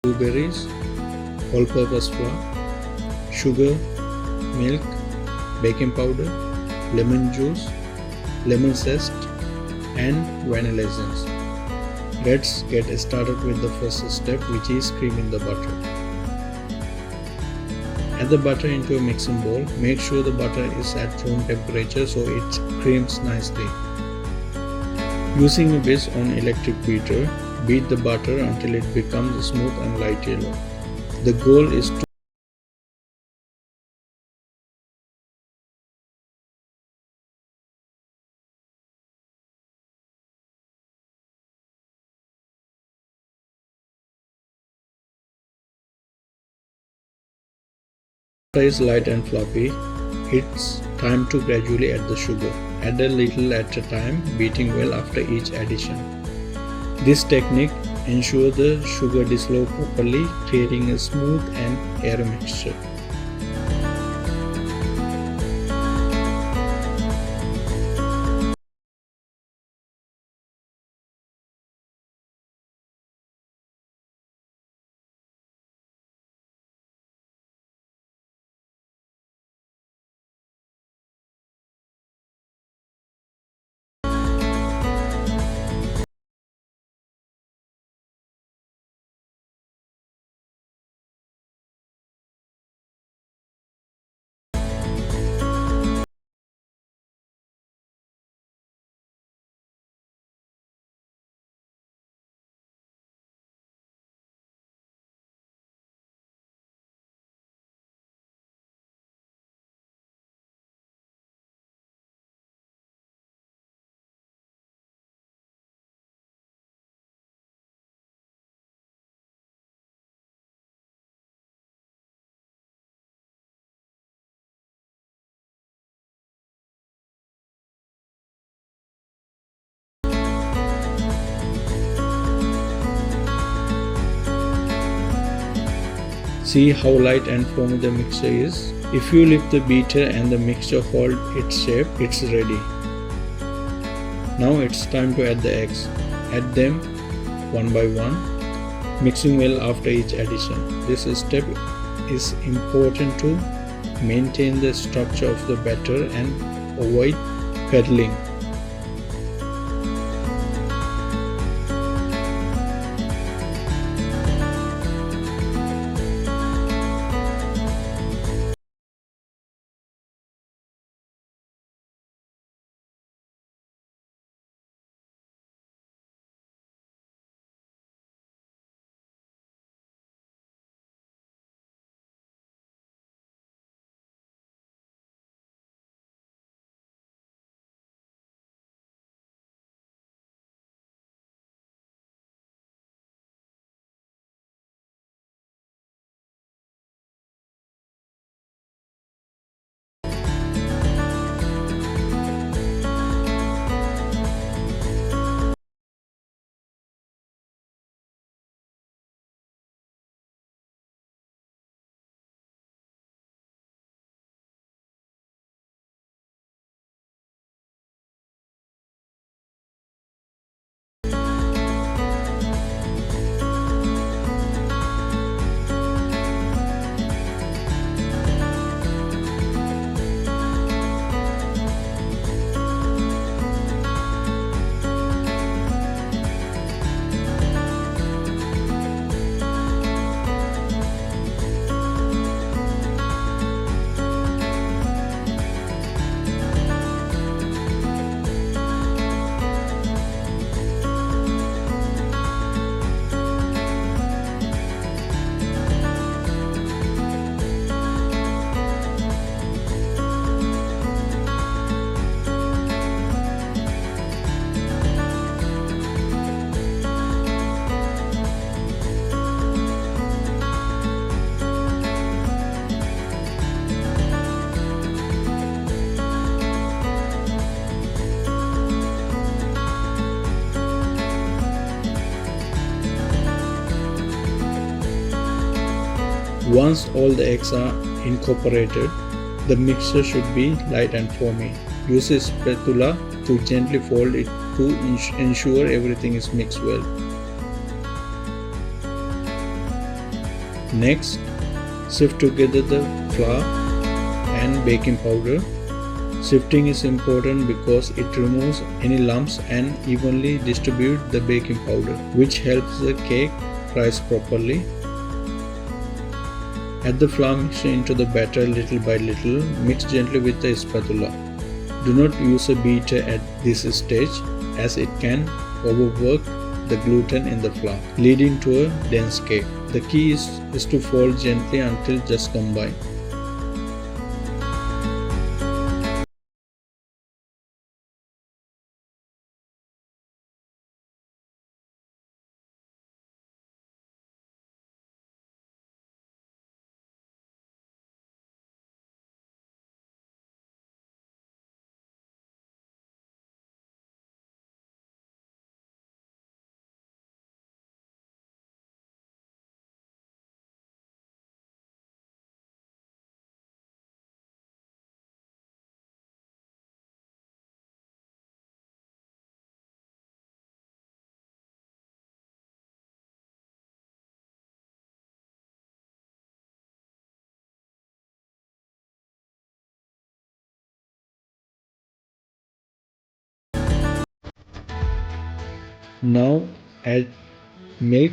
blueberries, all-purpose flour, sugar, milk, baking powder, lemon juice, lemon zest, and vanilla essence. Let's get started with the first step, which is creaming the butter. Add the butter into a mixing bowl. Make sure the butter is at room temperature so it creams nicely. Using a whisk on electric beater, beat the butter until it becomes smooth and light yellow. The goal is to is light and fluffy. It's time to gradually add the sugar. Add a little at a time, beating well after each addition. This technique ensures the sugar dissolves properly, creating a smooth and airy mixture. See how light and foamy the mixture is. If you lift the beater and the mixture hold its shape, it's ready. Now it's time to add the eggs. Add them one by one, mixing well after each addition. This step is important to maintain the structure of the batter and avoid curdling. Once all the eggs are incorporated, the mixture should be light and foamy. Use a spatula to gently fold it to ensure everything is mixed well. Next, sift together the flour and baking powder. Sifting is important because it removes any lumps and evenly distributes the baking powder, which helps the cake rise properly. Add the flour mixture into the batter little by little. Mix gently with the spatula. Do not use a beater at this stage as it can overwork the gluten in the flour, leading to a dense cake. The key is to fold gently until just combine. Now add milk,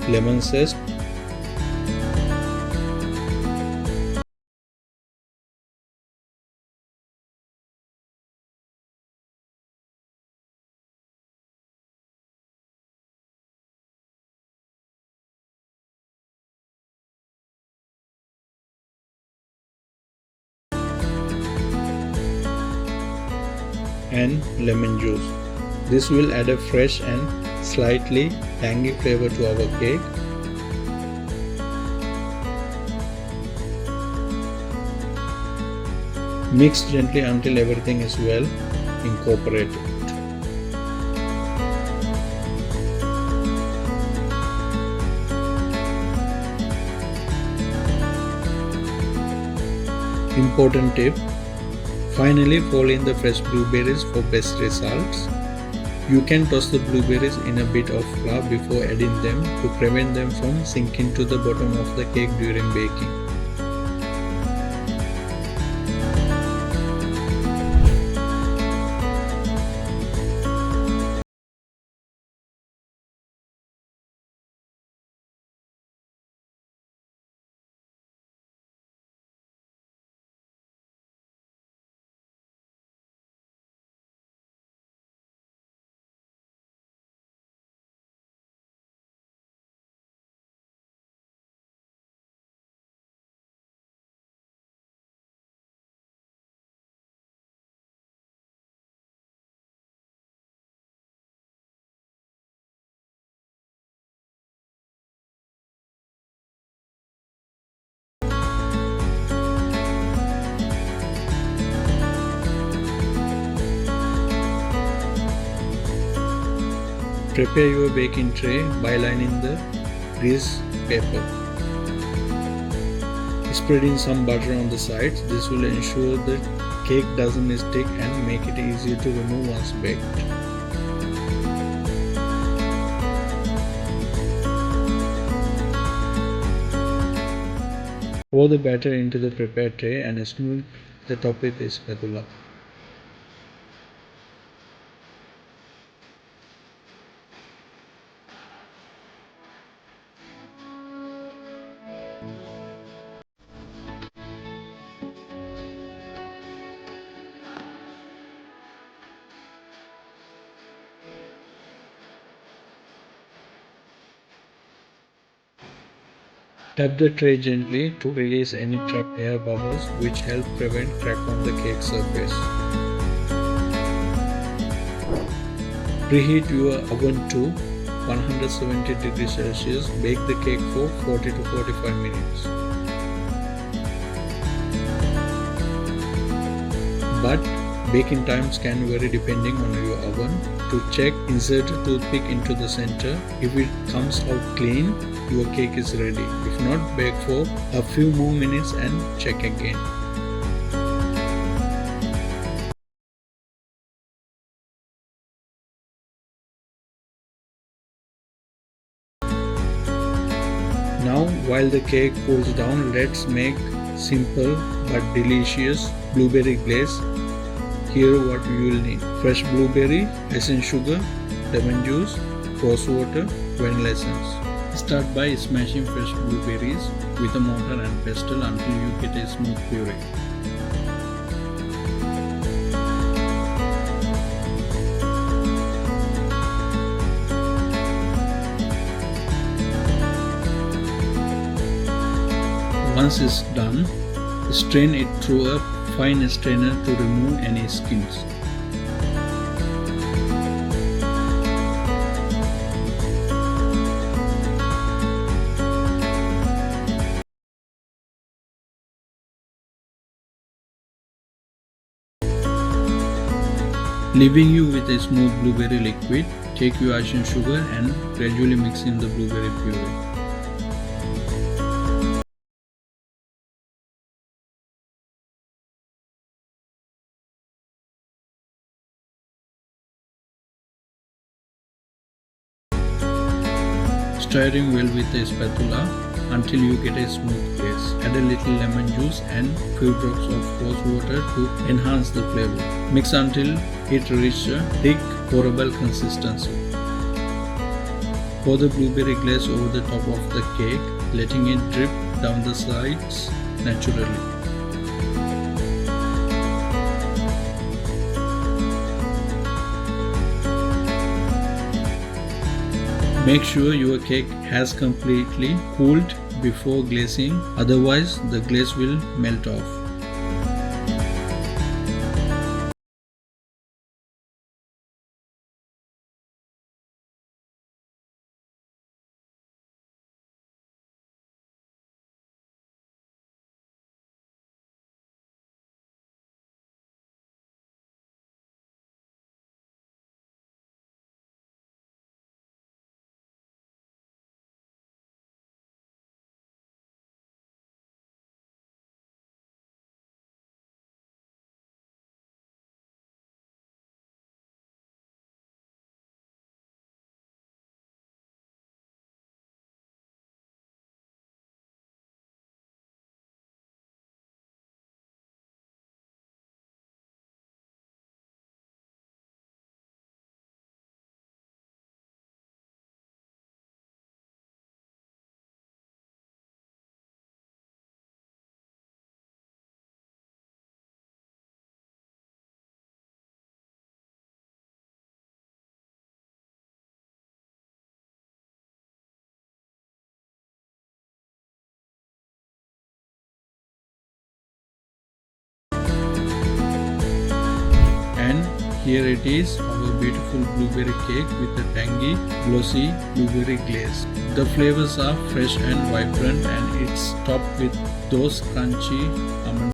lemon zest, and lemon juice. This will add a fresh and slightly tangy flavor to our cake. Mix gently until everything is well incorporated. Important tip: finally fold in the fresh blueberries for best results. You can toss the blueberries in a bit of flour before adding them to prevent them from sinking to the bottom of the cake during baking. Prepare your baking tray by lining the grease paper. Spreading some butter on the sides. This will ensure the cake doesn't stick and make it easier to remove once baked. Pour the batter into the prepared tray and smooth the top with a spatula. Tap the tray gently to release any trapped air bubbles which help prevent crack on the cake surface. Preheat your oven to 170 degrees Celsius. Bake the cake for 40 to 45 minutes. But baking times can vary depending on your oven. To check, insert a toothpick into the center. If it comes out clean, your cake is ready. If not, bake for a few more minutes and check again. Now, while the cake cools down, let's make simple but delicious blueberry glaze. Here what you will need: fresh blueberry, essence sugar, lemon juice, rose water, vanilla essence. Start by smashing fresh blueberries with a mortar and pestle until you get a smooth puree. Once it's done, strain it through a fine strainer to remove any skins. Leaving you with a smooth blueberry liquid, take your essence sugar and gradually mix in the blueberry puree. Stirring well with a spatula until you get a smooth glaze. Add a little lemon juice and few drops of rose water to enhance the flavor. Mix until it reaches a thick, pourable consistency. Pour the blueberry glaze over the top of the cake, letting it drip down the sides naturally. Make sure your cake has completely cooled before glazing, otherwise the glaze will melt off. And here it is, our beautiful blueberry cake with a tangy, glossy blueberry glaze. The flavors are fresh and vibrant, and it's topped with those crunchy almond